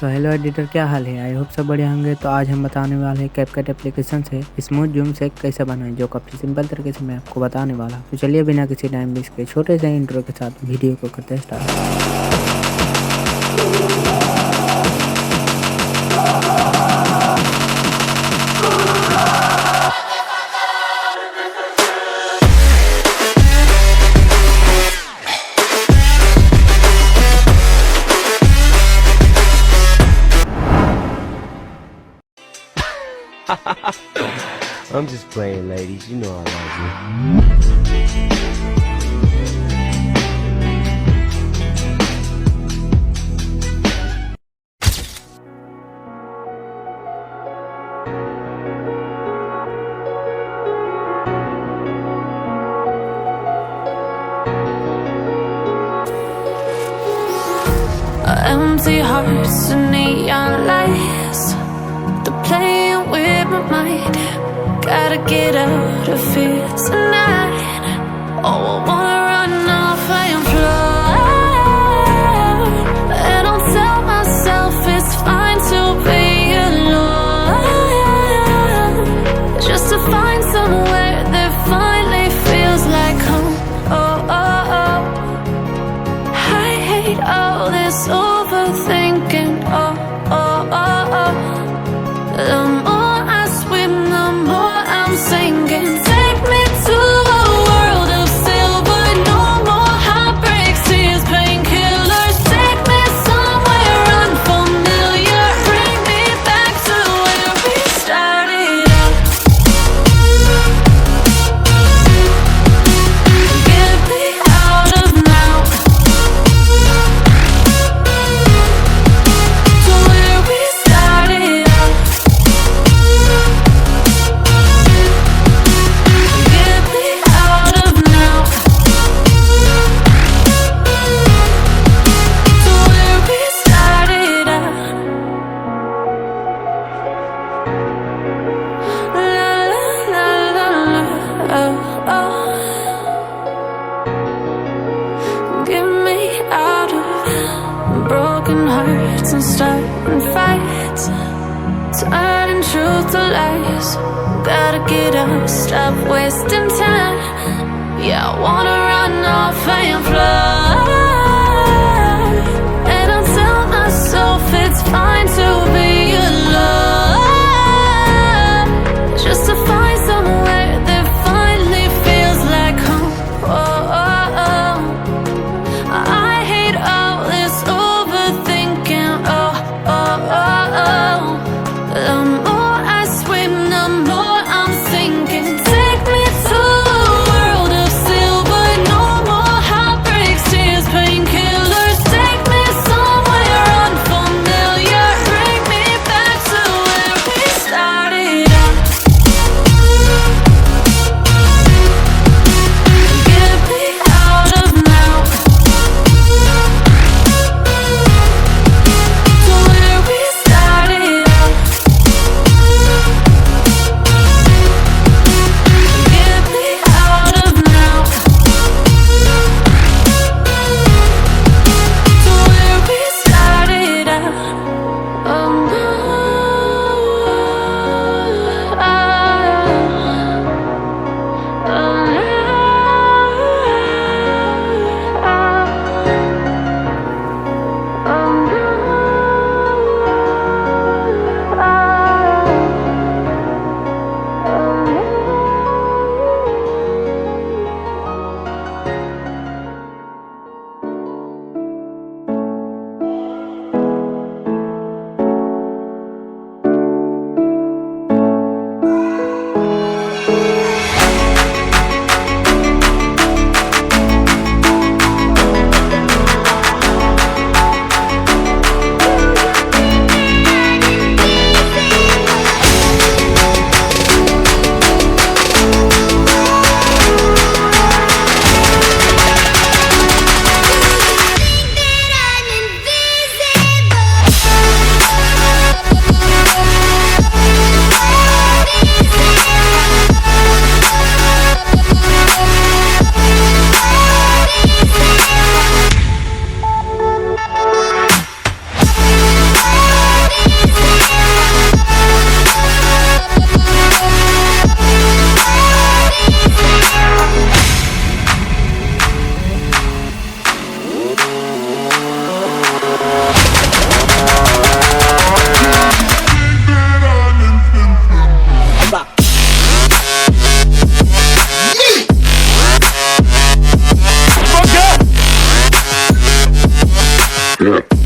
तो hello editor, क्या हाल है? आई होप सब बढ़िया होंगे। तो आज हम बताने वाले हैं कैपकट एप्लीकेशन से स्मूथ जूम से कैसे बनाएं, जो काफ़ी सिंपल तरीके से मैं आपको बताने वाला हूं। तो चलिए बिना किसी टाइम वेस्ट के छोटे से इंट्रो के साथ वीडियो को करते हैं start. I'm just playing, ladies. You know I love you. Empty hearts and neon lights, they're playing with my mind. Gotta get out of here tonight. Oh, I wanna run off and fly, and I'll tell myself it's fine to be alone, just to find somewhere that finally feels like home. Oh, oh, oh. I hate all this overthinking. Oh, oh, oh, oh. The more I swim, the more I'm sinking. Take me to a world of silver. No more heartbreaks, tears, painkillers. Take me somewhere unfamiliar. Bring me back to where we started out. Get me out of now, to where we started out. Get me out of now, to where we started out. La la la la la, oh, oh. Get me out of broken hearts and starting fights, turning truth to lies. Gotta get up, stop wasting time. Yeah, I wanna run off and fly, and I'll tell myself it's fine to be alone, just to find somewhere that finally feels like home. Oh, oh, oh. I hate all this overthinking. Oh, oh, oh, oh. The more I swim, the more I'm sinking. Take me to a world of silver. No more heartbreaks, tears, Yeah.